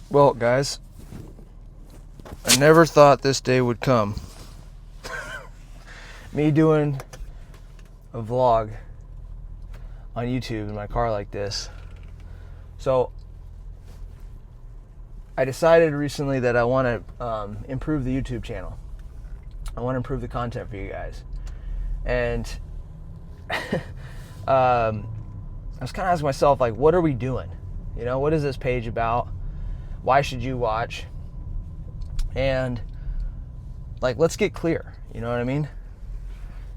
Well, guys, I never thought this day would come. Me doing a vlog on YouTube in my car like this. So I decided recently that I want to improve the YouTube channel. I want to improve the content for you guys. And I was kind of asking myself, like, what are we doing? You know, what is this page about? Why should you watch? And like, let's get clear. You know what I mean?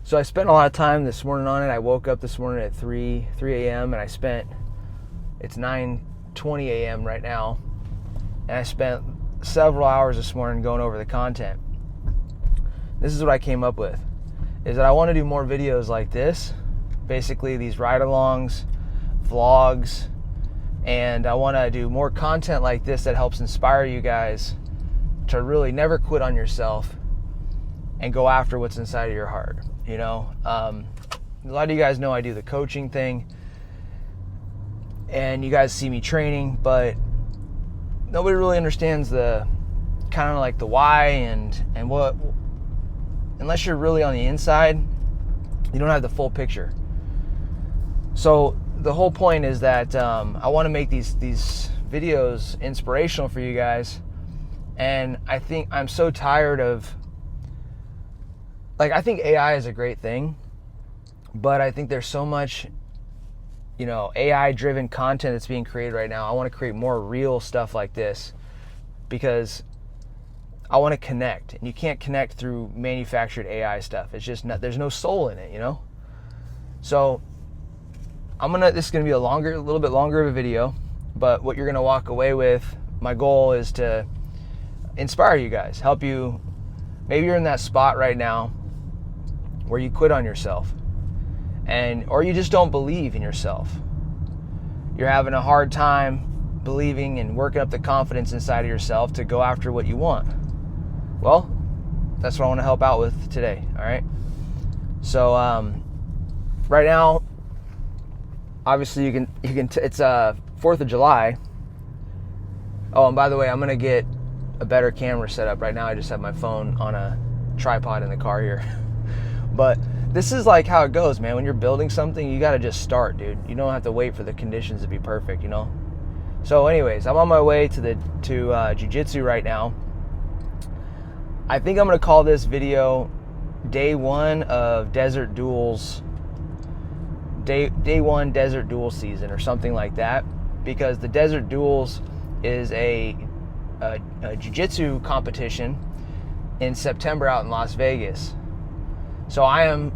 So I spent a lot of time this morning on it. I woke up this morning at 3 a.m. and it's 9:20 a.m. right now. And I spent several hours this morning going over the content. This is what I came up with, is that I want to do more videos like this. Basically these ride-alongs, vlogs, and I want to do more content like this that helps inspire you guys to really never quit on yourself and go after what's inside of your heart. You know, a lot of you guys know I do the coaching thing, and you guys see me training, but nobody really understands the kind of like the why and what, unless you're really on the inside, you don't have the full picture. So the whole point is that I want to make these videos inspirational for you guys. And I think I'm so tired of, like, I think AI is a great thing, but I think there's so much, you know, AI driven content that's being created right now. I want to create more real stuff like this because I want to connect, and you can't connect through manufactured AI stuff. It's just not, there's no soul in it, you know? So this is going to be a little bit longer of a video, but what you're going to walk away with, my goal is to inspire you guys, help you. Maybe you're in that spot right now where you quit on yourself, or you just don't believe in yourself. You're having a hard time believing and working up the confidence inside of yourself to go after what you want. Well, that's what I want to help out with today. All right. So right now, obviously you can it's 4th of July. Oh, and by the way, I'm gonna get a better camera set up. Right now I just have my phone on a tripod in the car here. But this is like how it goes, man. When you're building something, you gotta just start, dude. You don't have to wait for the conditions to be perfect, you know? So anyways, I'm on my way to jiu-jitsu right now. I think I'm gonna call this video day one of Desert Duels, day one Desert Duel season or something like that, because the Desert Duels is a jiu-jitsu competition in September out in Las Vegas. So I am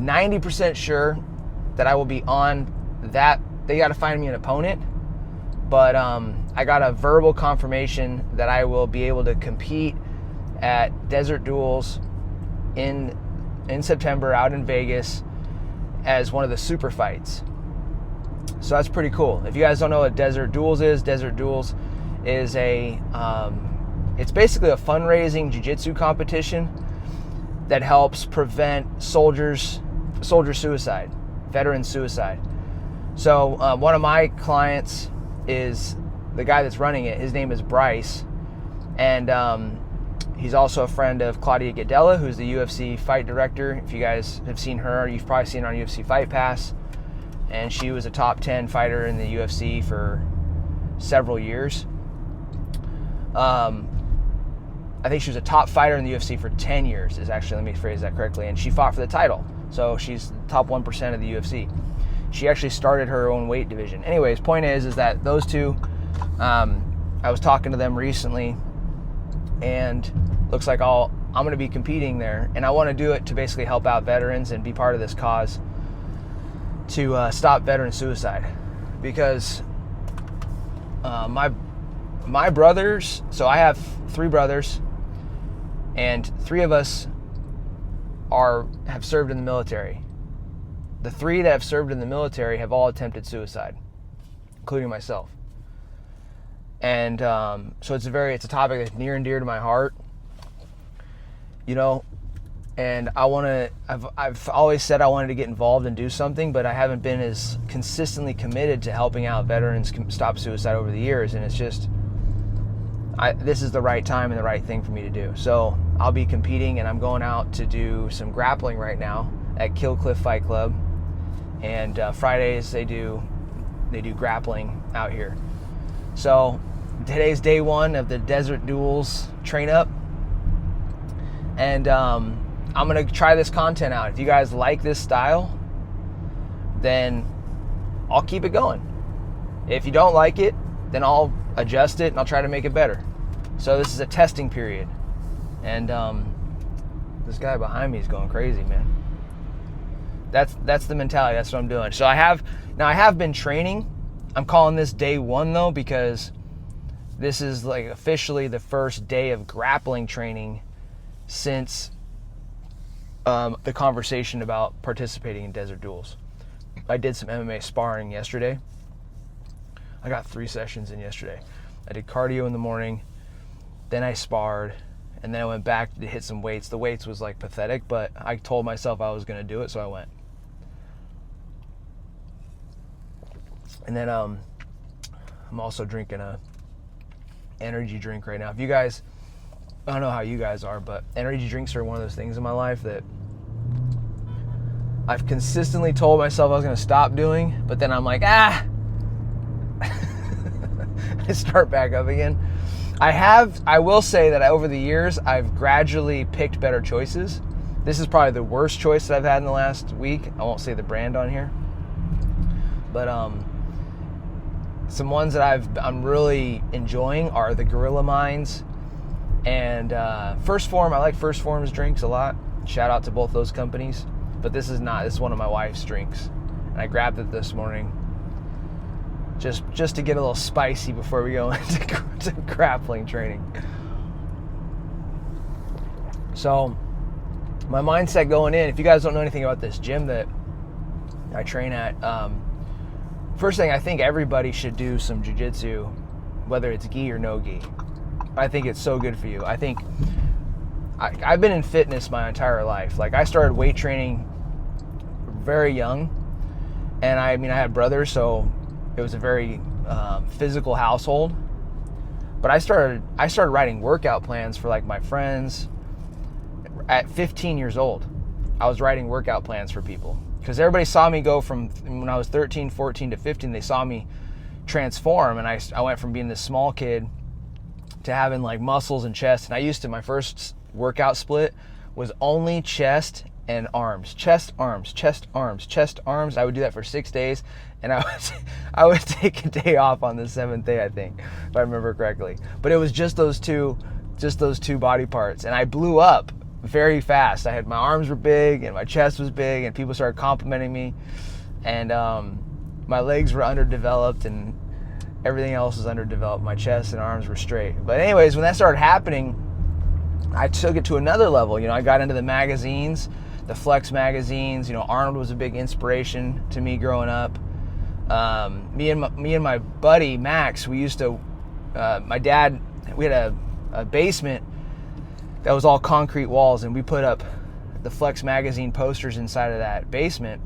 90% sure that I will be on that. They got to find me an opponent, but I got a verbal confirmation that I will be able to compete at Desert Duels in September out in Vegas as one of the super fights. So that's pretty cool. If you guys don't know what Desert Duels is it's basically a fundraising jiu-jitsu competition that helps prevent soldier suicide, veteran suicide. So one of my clients is the guy that's running it. His name is Bryce, and he's also a friend of Claudia Gadelha, who's the UFC fight director. If you guys have seen her, you've probably seen her on UFC Fight Pass, and she was a top 10 fighter in the UFC for several years. I think she was a top fighter in the UFC for 10 years, let me phrase that correctly, and she fought for the title. So she's top 1% of the UFC. She actually started her own weight division. Anyways, point is that those two, I was talking to them recently, and looks like I'm going to be competing there, and I want to do it to basically help out veterans and be part of this cause to stop veteran suicide, because my brothers, so I have 3 brothers, and 3 of us have served in the military. The 3 that have served in the military have all attempted suicide, including myself. And so it's a topic that's near and dear to my heart. You know, And I've always said I wanted to get involved and do something, but I haven't been as consistently committed to helping out veterans stop suicide over the years. And it's just, this is the right time and the right thing for me to do. So I'll be competing, and I'm going out to do some grappling right now at Kill Cliff Fight Club. And Fridays they do grappling out here. So today's day one of the Desert Duels train up. And I'm going to try this content out. If you guys like this style, then I'll keep it going. If you don't like it, then I'll adjust it and I'll try to make it better. So this is a testing period. And this guy behind me is going crazy, man. That's the mentality. That's what I'm doing. So I have been training. I'm calling this day one though, because this is like officially the first day of grappling training since the conversation about participating in Desert Duels. I did some MMA sparring yesterday. I got 3 sessions in yesterday. I did cardio in the morning, then I sparred, and then I went back to hit some weights. The weights was like pathetic, but I told myself I was going to do it, so I went. And then I'm also drinking a energy drink right now. If you guys, I don't know how you guys are, but energy drinks are one of those things in my life that I've consistently told myself I was going to stop doing, but then I'm like, I start back up again. I will say that over the years, I've gradually picked better choices. This is probably the worst choice that I've had in the last week. I won't say the brand on here, but some ones that I'm really enjoying are the Gorilla Minds and First Form. I like First Form's drinks a lot. Shout out to both those companies. But this is one of my wife's drinks, and I grabbed it this morning just to get a little spicy before we go into grappling training. So my mindset going in, if you guys don't know anything about this gym that I train at, first thing, I think everybody should do some jiu-jitsu, whether it's gi or no gi. I think it's so good for you. I think I've been in fitness my entire life. Like, I started weight training very young, and I had brothers, so it was a very physical household. But I started writing workout plans for like my friends at 15 years old. I was writing workout plans for people because everybody saw me go from when I was 13, 14 to 15. They saw me transform, and I went from being this small kid to having like muscles and chest. And my first workout split was only chest and arms. Chest, arms, chest, arms, chest, arms. I would do that for 6 days, and I would take a day off on the 7th day, I think, if I remember correctly. But it was just those two body parts, and I blew up very fast. My arms were big and my chest was big, and people started complimenting me, and my legs were underdeveloped and everything else was underdeveloped. My chest and arms were straight. But anyways, when that started happening, I took it to another level. I got into the magazines, the Flex magazines. Arnold was a big inspiration to me growing up. Me and my buddy Max, we used to, my dad, we had a basement that was all concrete walls, and we put up the Flex magazine posters inside of that basement,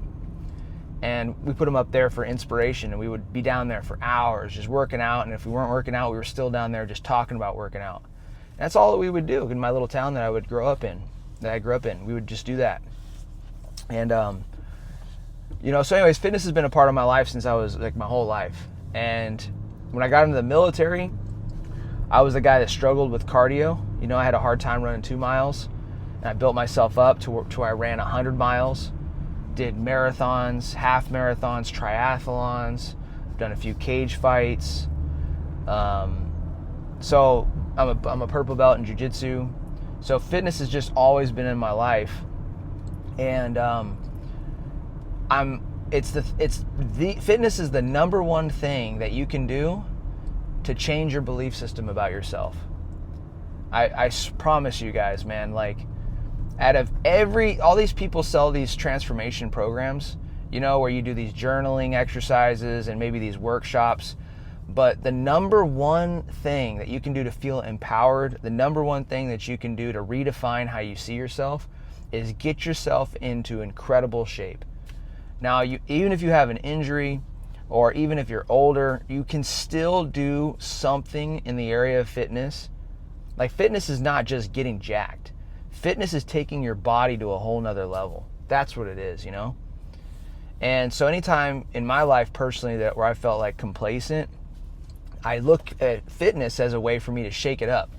and we put them up there for inspiration, and we would be down there for hours just working out, and if we weren't working out, we were still down there just talking about working out. And that's all that we would do in my little town that I grew up in. We would just do that. And so anyways, fitness has been a part of my life since I was like my whole life. And when I got into the military, I was the guy that struggled with cardio. I had a hard time running 2 miles, and I built myself up to where I ran 100 miles, did marathons, half marathons, triathlons, I've done a few cage fights. So I'm a purple belt in jiu-jitsu. So fitness has just always been in my life, and fitness is the number one thing that you can do to change your belief system about yourself. I promise you guys, man, like, out of all these people sell these transformation programs, where you do these journaling exercises and maybe these workshops. But the number one thing that you can do to feel empowered, the number one thing that you can do to redefine how you see yourself, is get yourself into incredible shape. Now, even if you have an injury, or even if you're older, you can still do something in the area of fitness. Like, fitness is not just getting jacked. Fitness is taking your body to a whole nother level. That's what it is, you know? And so anytime in my life personally where I felt like complacent, I look at fitness as a way for me to shake it up,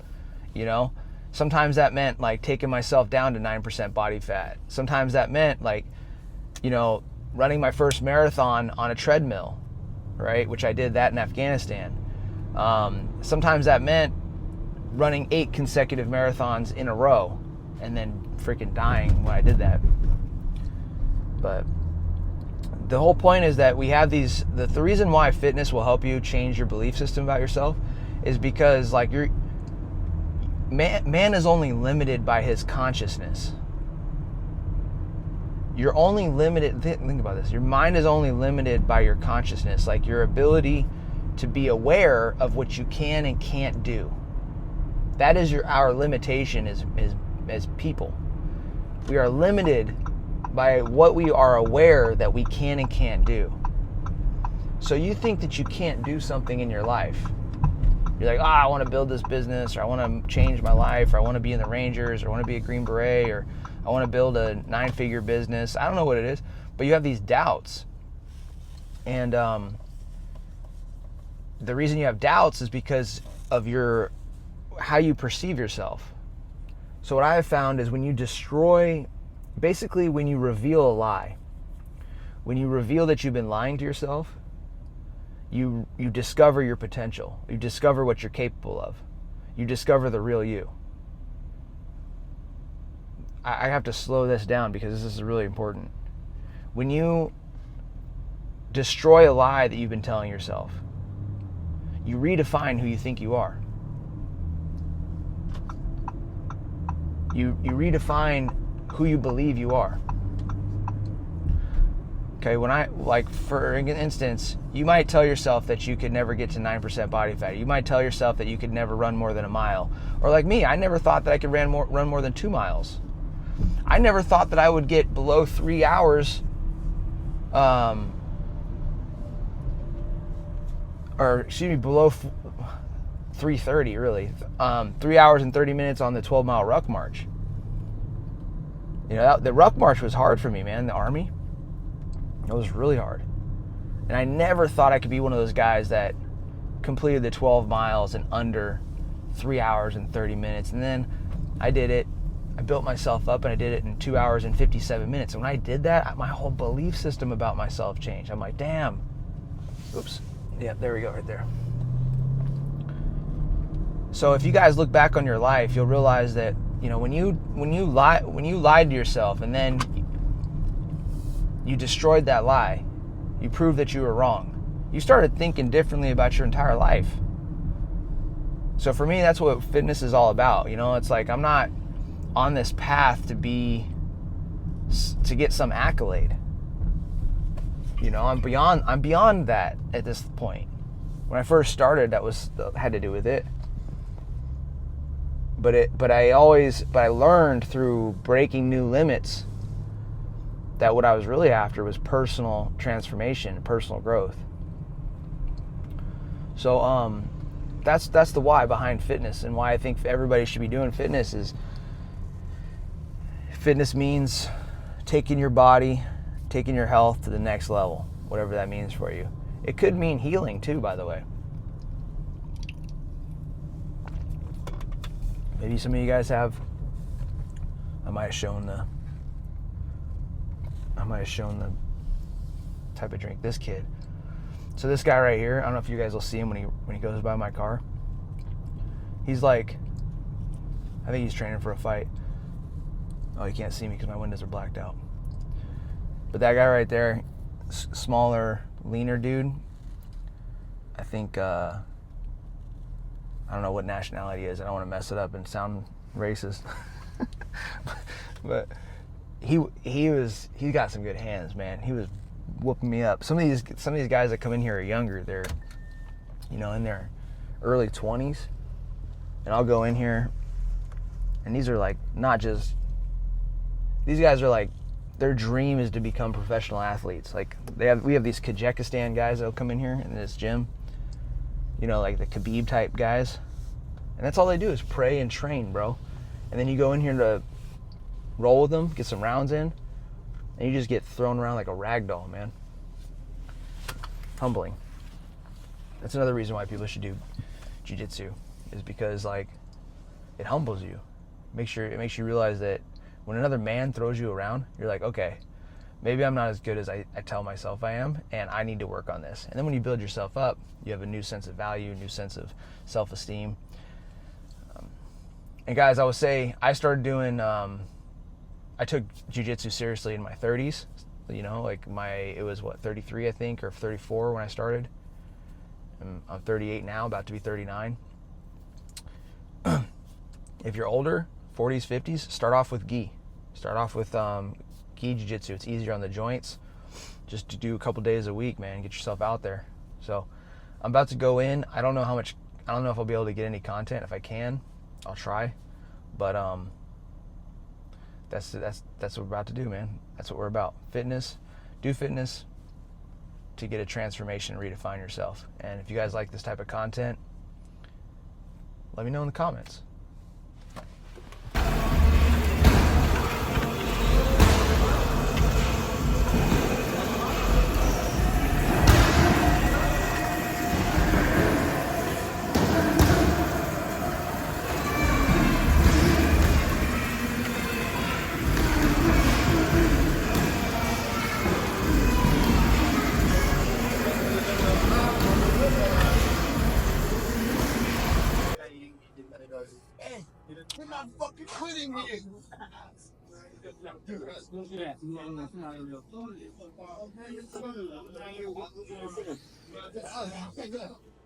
you know? Sometimes that meant like taking myself down to 9% body fat. Sometimes that meant like, you know, running my first marathon on a treadmill, right? Which I did that in Afghanistan. Sometimes that meant running 8 consecutive marathons in a row and then freaking dying when I did that. But the whole point is that we have these, the reason why fitness will help you change your belief system about yourself is because like man is only limited by his consciousness. You're only limited, think about this, your mind is only limited by your consciousness, like your ability to be aware of what you can and can't do. That is our limitation as people. We are limited by what we are aware that we can and can't do. So you think that you can't do something in your life. You're like, I want to build this business, or I want to change my life, or I want to be in the Rangers, or I want to be a Green Beret, or I want to build a 9-figure business. I don't know what it is, but you have these doubts. And the reason you have doubts is because of how you perceive yourself. So what I have found is when you basically when you reveal a lie, when you reveal that you've been lying to yourself, you discover your potential. You discover what you're capable of. You discover the real you. I have to slow this down because this is really important. When you destroy a lie that you've been telling yourself, you redefine who you think you are. You redefine who you believe you are. Okay, for instance, you might tell yourself that you could never get to 9% body fat. You might tell yourself that you could never run more than a mile. Or like me, I never thought that I could run more than 2 miles. I never thought that I would get below 3 hours, below 3:30 really. 3 hours and 30 minutes on the 12-mile ruck march. You know, the ruck march was hard for me, man, the Army. It was really hard. And I never thought I could be one of those guys that completed the 12 miles in under 3 hours and 30 minutes. And then I did it. I built myself up and I did it in 2 hours and 57 minutes. And when I did that, my whole belief system about myself changed. I'm like, damn. Oops. Yeah, there we go, right there. So if you guys look back on your life, you'll realize that, you know, when you lied to yourself and then you destroyed that lie, you proved that you were wrong. You started thinking differently about your entire life. So for me, that's what fitness is all about. You know, it's like I'm not on this path to get some accolade. You know, I'm beyond that at this point. When I first started, that had to do with it. But I learned through breaking new limits that what I was really after was personal transformation, personal growth. So that's the why behind fitness, and why I think everybody should be doing fitness is fitness means taking your body, taking your health to the next level, whatever that means for you. It could mean healing too, by the way. Maybe some of you guys have. I might have shown the type of drink. This kid. So this guy right here, I don't know if you guys will see him when he goes by my car. He's like, I think he's training for a fight. Oh, you can't see me because my windows are blacked out. But that guy right there, smaller, leaner dude, I think, I don't know what nationality he is. I don't want to mess it up and sound racist. But he got some good hands, man. He was whooping me up. Some of these guys that come in here are younger. They're, you know, in their early 20s. And I'll go in here, and these are like not just these guys are like, their dream is to become professional athletes. Like we have these Kazakhstan guys that'll come in here in this gym, you know, like the Khabib type guys, and that's all they do is pray and train, bro. And then you go in here to roll with them, get some rounds in, and you just get thrown around like a rag doll, man. Humbling. That's another reason why people should do jiu-jitsu, is because like it humbles you. It makes you realize that when another man throws you around, you're like, okay, maybe I'm not as good as I tell myself I am, and I need to work on this. And then when you build yourself up, you have a new sense of value, a new sense of self-esteem. And guys, I would say I started doing, I took jiu-jitsu seriously in my 30s. You know, like it was 33, I think, or 34 when I started. I'm 38 now, about to be 39. If you're older, 40s, 50s, start off with gi. Start off with gi jiu-jitsu. It's easier on the joints. Just to do a couple days a week, man. Get yourself out there. So I'm about to go in. I don't know if I'll be able to get any content. If I can, I'll try. But that's what we're about to do, man. That's what we're about. Fitness. Do fitness to get a transformation and redefine yourself. And if you guys like this type of content, let me know in the comments. We're not fucking quitting here.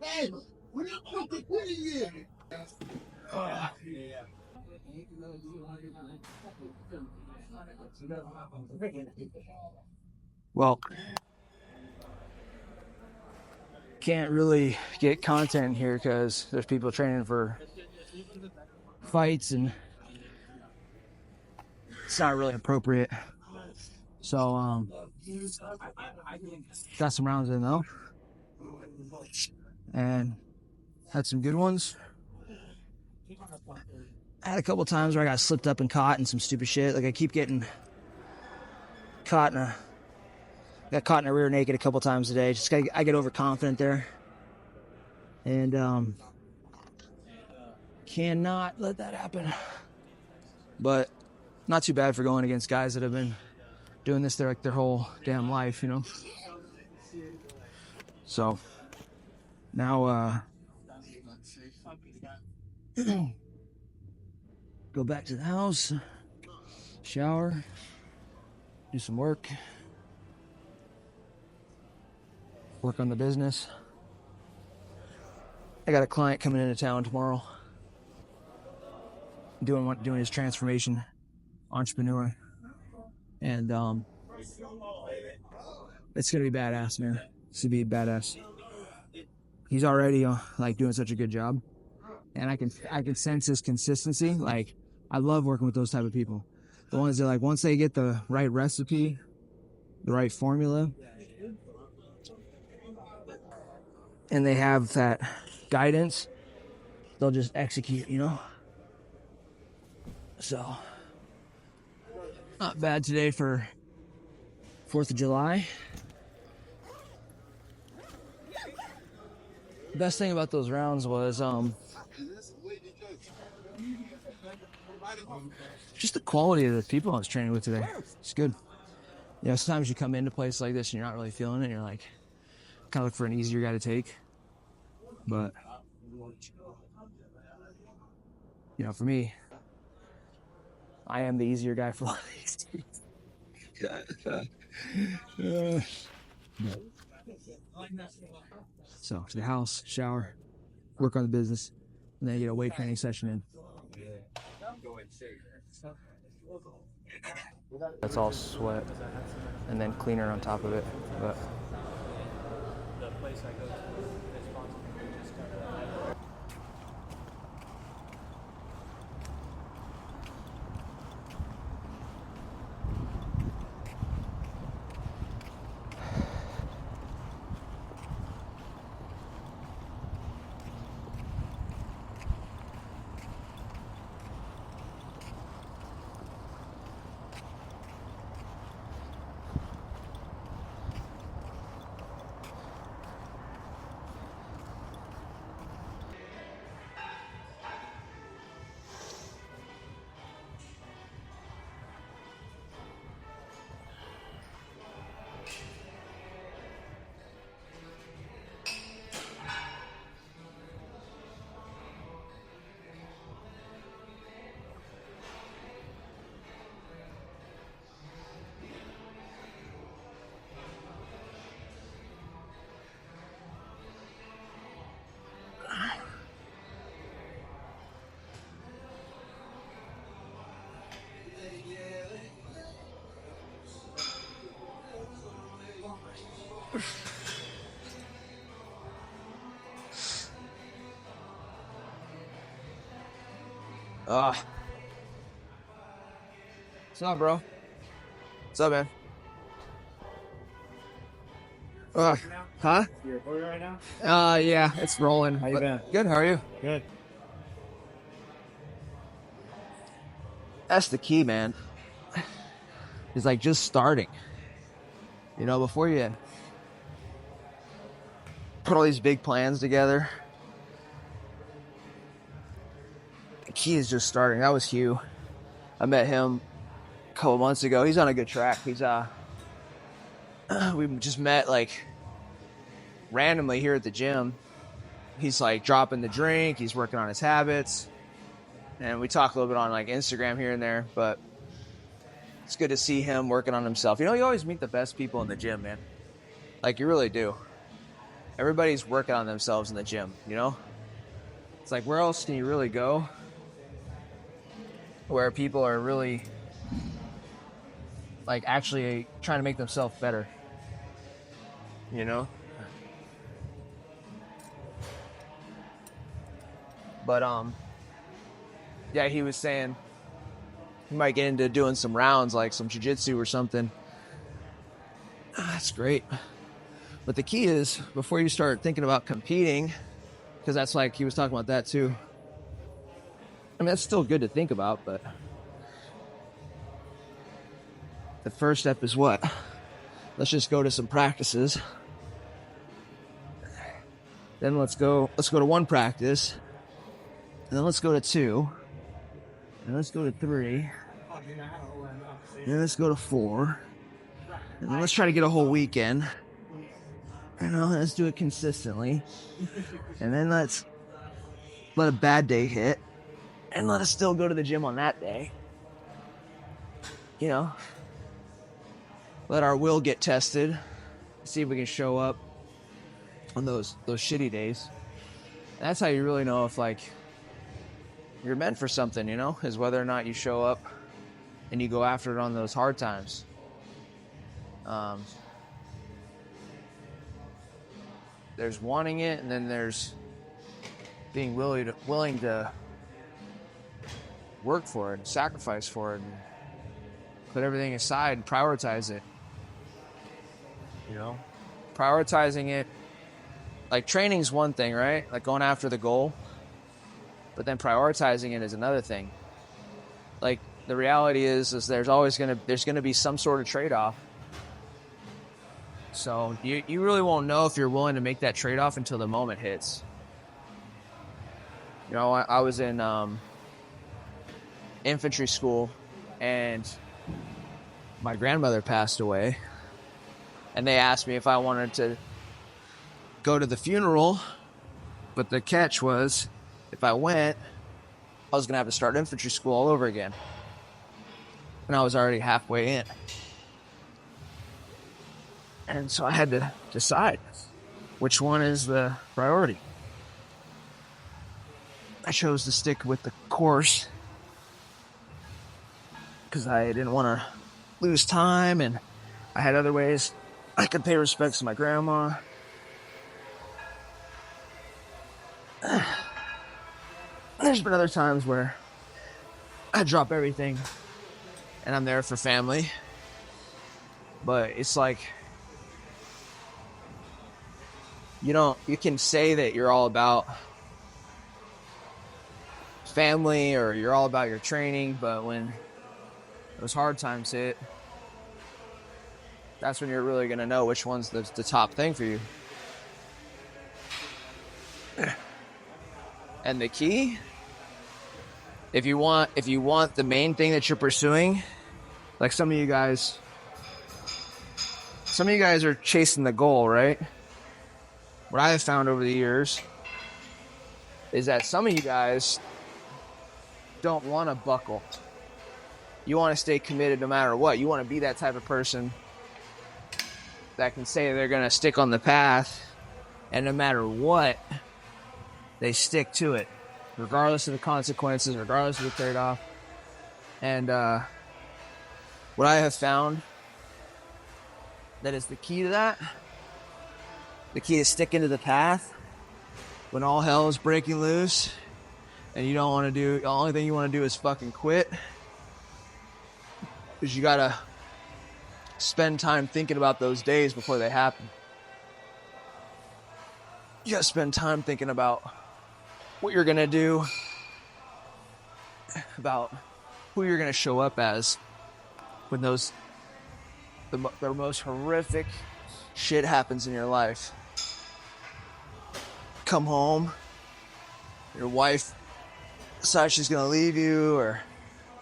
Hey, we're not fucking quitting here. Well, can't really get content here because there's people training for fights and it's not really appropriate. So got some rounds in though, and had some good ones. I had a couple times where I got slipped up and caught in some stupid shit. Like I keep getting caught in a rear naked a couple times today. I get overconfident there, and cannot let that happen. But not too bad for going against guys that have been doing this their whole damn life, you know. So now go back to the house, shower, do some work on the business. I got a client coming into town tomorrow, doing his transformation entrepreneur, and it's gonna be badass, man. It's gonna be badass. He's already like doing such a good job, and I can sense his consistency. Like I love working with those type of people, the ones that like once they get the right recipe, the right formula, and they have that guidance, they'll just execute, you know. So not bad today for 4th of July. The best thing about those rounds was just the quality of the people I was training with today. It's good. You know, sometimes you come into a place like this and you're not really feeling it, and you're like kind of look for an easier guy to take. But you know, for me, I am the easier guy for all these dudes. So to the house, shower, work on the business, and then get a weight training session in. That's all sweat, and then cleaner on top of it. But What's up, bro? What's up, man? Huh? You're recording right now? Yeah, it's rolling. How you been? Good, how are you? Good. That's the key, man. It's like just starting. You know, before you put all these big plans together, the key is just starting. That was Hugh. I met him a couple months ago. He's on a good track. He's we just met like randomly here at the gym. He's like dropping the drink. He's working on his habits, and we talk a little bit on like Instagram here and there. But it's good to see him working on himself. You know, you always meet the best people in the gym, man. Like you really do. Everybody's working on themselves in the gym. You know, it's like where else can you really go? Where people are really like actually trying to make themselves better. You know? But yeah, he was saying he might get into doing some rounds, like some jiu-jitsu or something. That's great. But the key is, before you start thinking about competing, because that's like, he was talking about that too. I mean, that's still good to think about, but the first step is what? Let's just go to some practices. Then let's go to one practice. And then let's go to 2. And let's go to 3. And then let's go to 4. And then let's try to get a whole weekend. You know, let's do it consistently. And then let's let a bad day hit. And let us still go to the gym on that day. You know, let our will get tested. See if we can show up on those shitty days. That's how you really know if like you're meant for something, you know, is whether or not you show up and you go after it on those hard times. There's wanting it, and then there's being willing to work for it and sacrifice for it and put everything aside and prioritize it. You know, prioritizing it, like training's one thing, right? Like going after the goal, but then prioritizing it is another thing. Like the reality is there's gonna be some sort of trade-off. So you really won't know if you're willing to make that trade-off until the moment hits. You know, I was in infantry school, and my grandmother passed away, and they asked me if I wanted to go to the funeral, but the catch was if I went, I was gonna have to start infantry school all over again, and I was already halfway in. And so I had to decide which one is the priority. I chose to stick with the course because I didn't want to lose time, and I had other ways I could pay respects to my grandma. There's been other times where I drop everything and I'm there for family, but it's like you can say that you're all about family or you're all about your training, but when those hard times hit, that's when you're really going to know which one's the top thing for you. And the key, if you want the main thing that you're pursuing, like some of you guys are chasing the goal, right? What I have found over the years is that some of you guys don't want to buckle. You want to stay committed no matter what. You want to be that type of person that can say they're going to stick on the path, and no matter what, they stick to it, regardless of the consequences, regardless of the trade-off. And what I have found that is the key to that, the key is sticking to the path when all hell is breaking loose, and you don't want to do, the only thing you want to do is fucking quit, because you gotta spend time thinking about those days before they happen. You gotta spend time thinking about what you're gonna do, about who you're gonna show up as when the most horrific shit happens in your life. Come home, your wife decides she's gonna leave you, or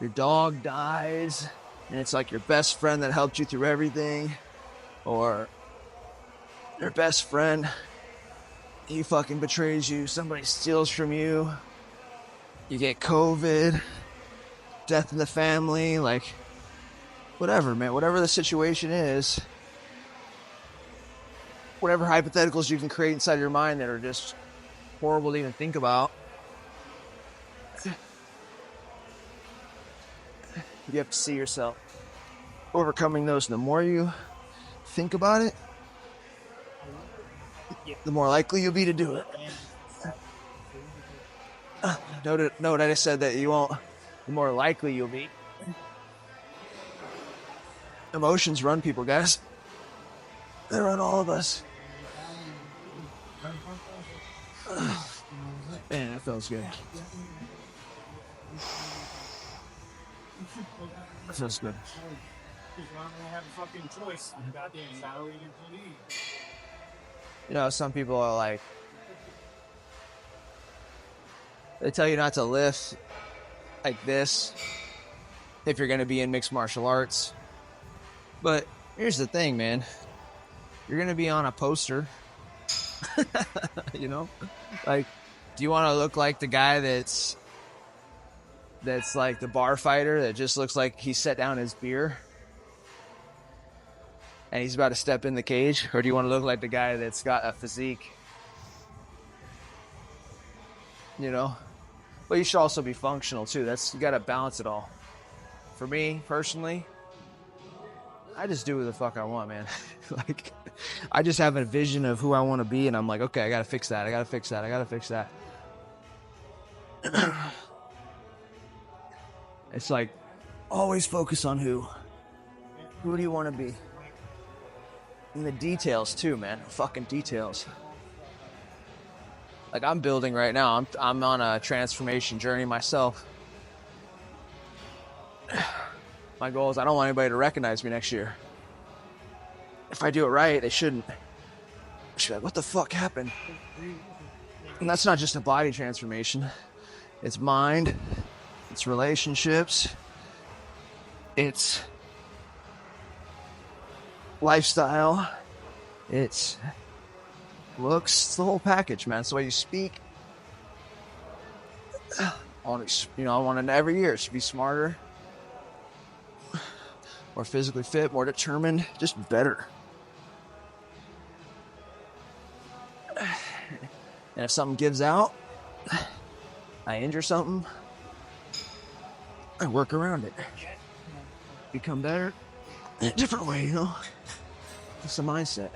your dog dies, and it's like your best friend that helped you through everything, or your best friend, he fucking betrays you, somebody steals from you, you get COVID, death in the family, like, whatever, man, whatever the situation is, whatever hypotheticals you can create inside your mind that are just horrible to even think about, you have to see yourself overcoming those. The more you think about it, the more likely you'll be to do it. Note I just said that you won't, the more likely you'll be. Emotions run people, guys. They run all of us. Man, that feels good. That feels good. You know, some people are like, they tell you not to lift like this if you're going to be in mixed martial arts. But here's the thing, man. You're going to be on a poster. You know? Like, do you want to look like the guy that's like the bar fighter that just looks like he set down his beer and he's about to step in the cage? Or do you want to look like the guy that's got a physique? You know? But you should also be functional too. You got to balance it all. For me, personally, I just do what the fuck I want, man. Like, I just have a vision of who I want to be, and I'm like, okay, I got to fix that. I got to fix that. I got to fix that. It's like, always focus on who. Who do you want to be? And the details too, man. Fucking details. Like, I'm building right now. I'm on a transformation journey myself. My goal is I don't want anybody to recognize me next year. If I do it right, they shouldn't. They should be like, what the fuck happened? And that's not just a body transformation. It's mind. It's relationships. It's lifestyle. It's looks. It's the whole package, man. It's the way you speak. I want every year to be smarter, more physically fit, more determined, just better. And if something gives out, I injure something, I work around it. Become better in a different way, you know? It's a mindset.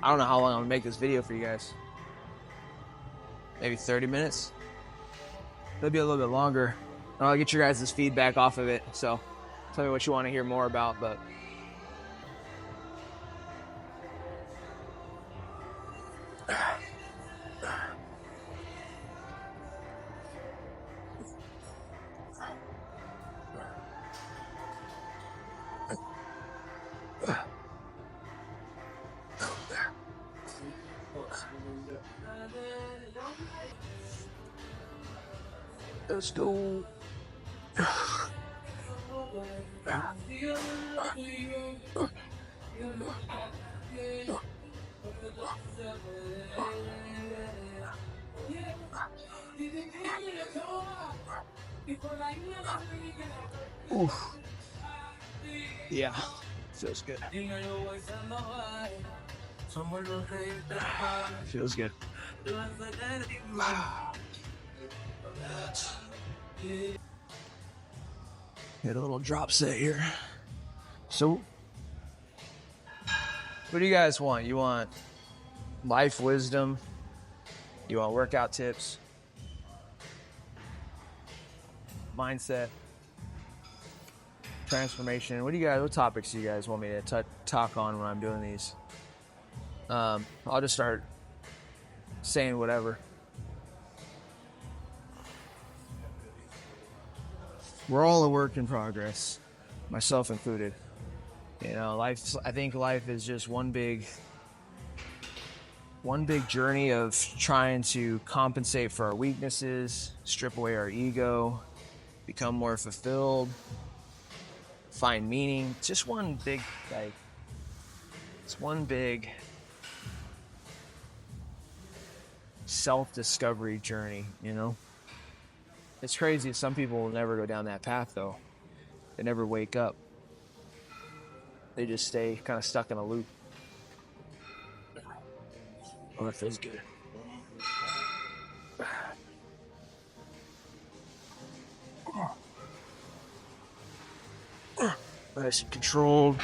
I don't know how long I'm gonna make this video for you guys. Maybe 30 minutes? Maybe a little bit longer. I'll get your guys' feedback off of it, so tell me what you want to hear more about, but let's go. Oof. Yeah, feels good. Feels good. Hit a little drop set here. So, what do you guys want? You want life wisdom? You want workout tips, mindset, transformation. What topics do you guys want me to talk on when I'm doing these? I'll just start saying whatever. We're all a work in progress, myself included. You know, I think life is just one big journey of trying to compensate for our weaknesses, strip away our ego, become more fulfilled, find meaning. It's just one big, self-discovery journey, you know? It's crazy. Some people will never go down that path, though. They never wake up. They just stay kind of stuck in a loop. Oh, that feels good. Nice and controlled.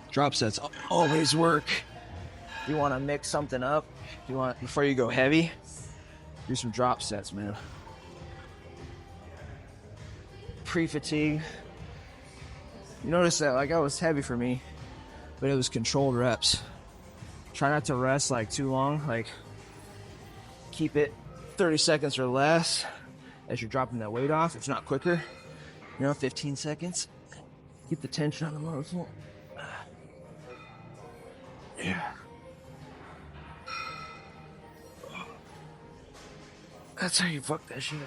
Drop sets always work. You want to mix something up? Before you go heavy, do some drop sets, man. Pre-fatigue. You notice that, like, that was heavy for me, but it was controlled reps. Try not to rest like too long. Like, keep it 30 seconds or less as you're dropping that weight off, if not quicker. 15 seconds. Keep the tension on the muscle. Yeah. That's how you fuck that shit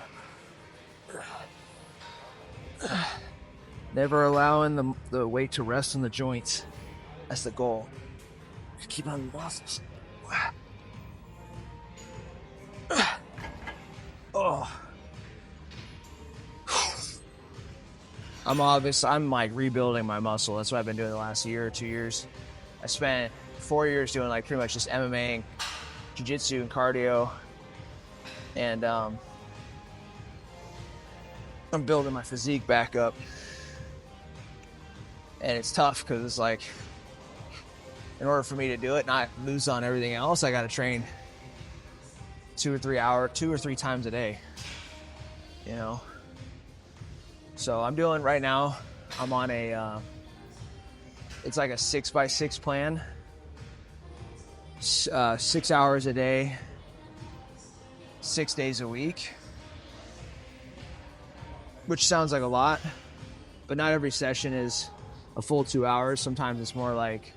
up. Never allowing the weight to rest on the joints. That's the goal. Keep on the muscles. Oh. I'm like rebuilding my muscle. That's what I've been doing the last year or 2 years. I spent 4 years doing like pretty much just MMA and jiu-jitsu and cardio. And I'm building my physique back up. And it's tough because it's like, in order for me to do it, not lose on everything else, I got to train 2 or 3 times a day, you know? So I'm doing right now, I'm on it's like a 6x6 plan, 6 hours a day, 6 days a week, which sounds like a lot, but not every session is a full 2 hours. Sometimes it's more like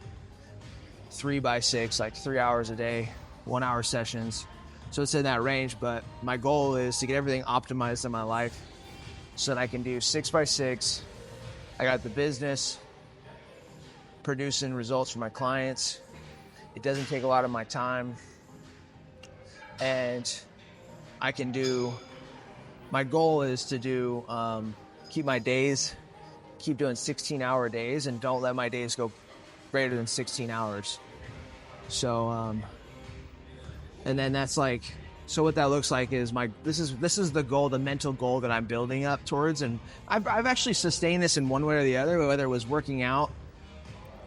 3x6, like 3 hours a day, 1 hour sessions. So it's in that range, but my goal is to get everything optimized in my life so that I can do 6x6. I got the business, producing results for my clients. It doesn't take a lot of my time. And I can my goal is to keep my days, keep doing 16-hour days and don't let my days go greater than 16 hours. So, and then that's like, so what that looks like is this is the goal, the mental goal that I'm building up towards. And I've actually sustained this in one way or the other, whether it was working out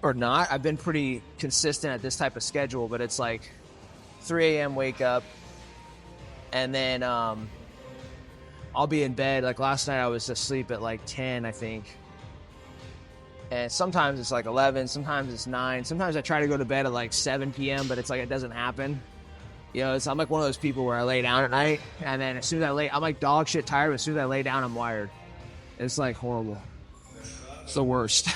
or not. I've been pretty consistent at this type of schedule, but it's like 3 a.m. wake up, and then I'll be in bed. Like last night I was asleep at like 10, I think. And sometimes it's like 11, sometimes it's 9. Sometimes I try to go to bed at like 7 p.m., but it's like it doesn't happen. I'm like one of those people where I lay down at night, and then as soon as I'm like dog shit tired, but as soon as I lay down, I'm wired. It's like horrible. It's the worst.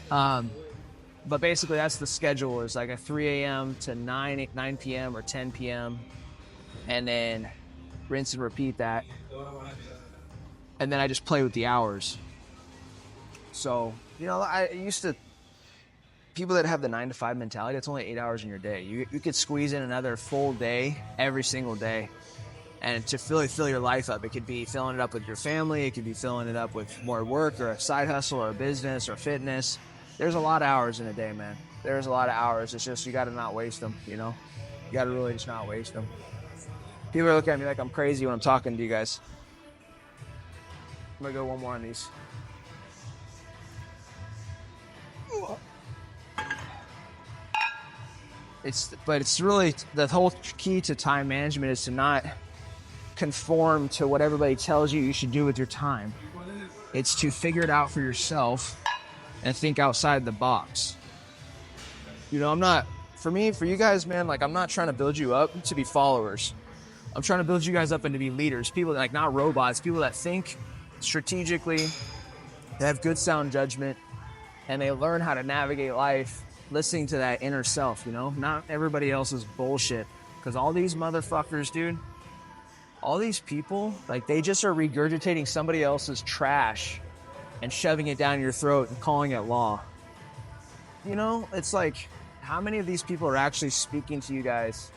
But basically that's the schedule. It's like a 3 a.m. to 9 p.m. or 10 p.m. and then rinse and repeat that. And then I just play with the hours. So, I used to, people that have the 9 to 5 mentality, it's only 8 hours in your day. You could squeeze in another full day every single day. And to really fill your life up, it could be filling it up with your family. It could be filling it up with more work or a side hustle or a business or fitness. There's a lot of hours in a day, man. There's a lot of hours. It's just, you got to not waste them, You gotta really just not waste them. People are looking at me like I'm crazy when I'm talking to you guys. I'm gonna go one more on these. But it's really, the whole key to time management is to not conform to what everybody tells you should do with your time. It's to figure it out for yourself and think outside the box. You know, for you guys, man, like I'm not trying to build you up to be followers. I'm trying to build you guys up and to be leaders. People that, like, not robots, people that think strategically, they have good sound judgment, and they learn how to navigate life listening to that inner self, you know? Not everybody else's bullshit. Because all these motherfuckers, dude, all these people, like, they just are regurgitating somebody else's trash and shoving it down your throat and calling it law. You know, it's like, how many of these people are actually speaking to you guys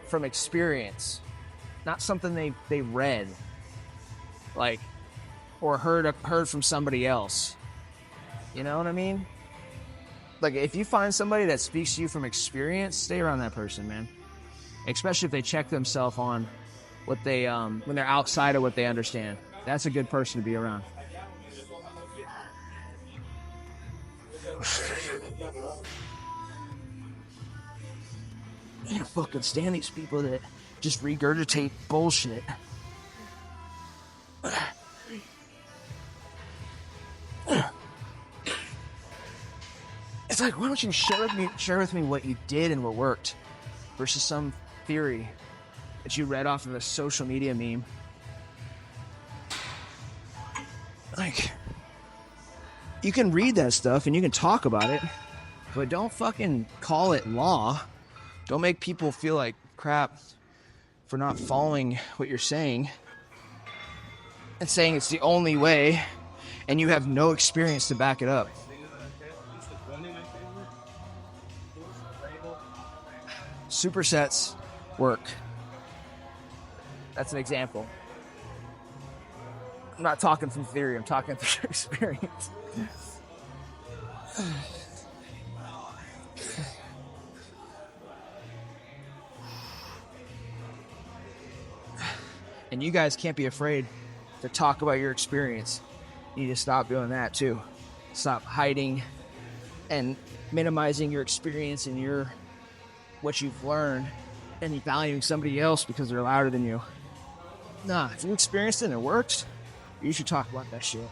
from experience? Not something they read, like, or heard from somebody else. You know what I mean? Like, if you find somebody that speaks to you from experience, stay around that person, man. Especially if they check themselves on what they, when they're outside of what they understand. That's a good person to be around. I can't fucking stand these people that just regurgitate bullshit. It's like, why don't you share with me what you did and what worked versus some theory that you read off of a social media meme. Like, you can read that stuff and you can talk about it, but don't fucking call it law. Don't make people feel like crap for not following what you're saying and saying it's the only way, and you have no experience to back it up. Supersets work. That's an example. I'm not talking from theory, I'm talking from experience. And you guys can't be afraid to talk about your experience. You need to stop doing that too. Stop hiding and minimizing your experience and what you've learned and valuing somebody else because they're louder than you. Nah, if you experienced it and it works, you should talk about that shit.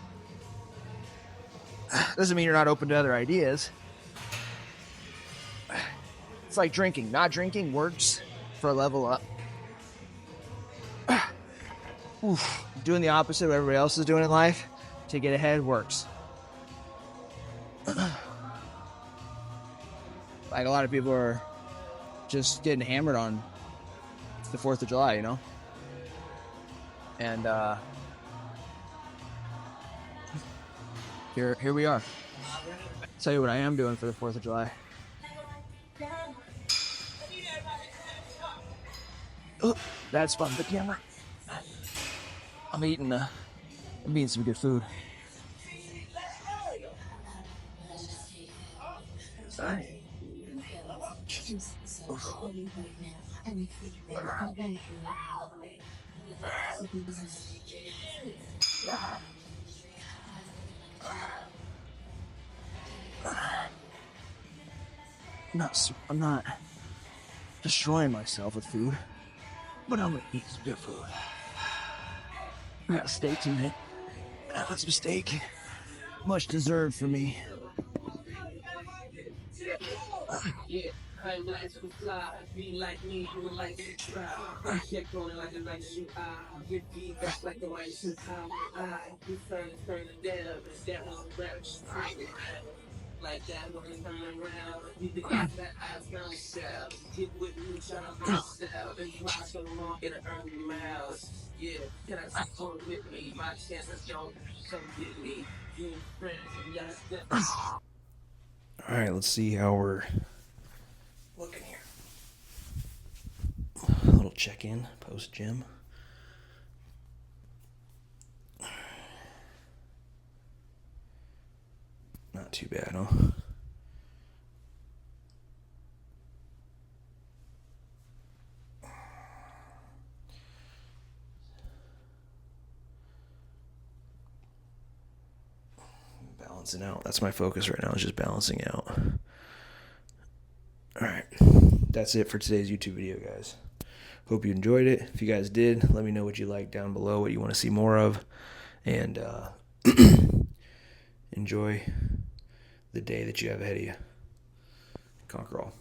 Doesn't mean you're not open to other ideas. It's like drinking. Not drinking works for a level up. Doing the opposite of what everybody else is doing in life to get ahead works. Like, a lot of people are just getting hammered on the 4th of July, you know? And here we are. I'll tell you what I am doing for the 4th of July. Oh, that's fun, the camera. I'm eating some good food. I'm not destroying myself with food, but I'm gonna eat some good food. I got a steak tonight. That's a steak. Much deserved for me. Yeah, I'm like to fly. Be like me, you would like to try. Get going like a night shoot. Get feedback like a right shoot. You turn down. That was a rap. Like that when you turn around. You think that eyes gonna shout. Get with me, try to myself. And watch so long, get an early miles. Yeah, can I hold with me? My chances don't come get me. You and friends, yes, All right, let's see how we're looking here. A little check-in post-gym. Not too bad, huh? balancing out. That's my focus right now, is just balancing out. All right. That's it for today's YouTube video, guys. Hope you enjoyed it. If you guys did, let me know what you like down below, what you want to see more of. And enjoy the day that you have ahead of you. Conquer all.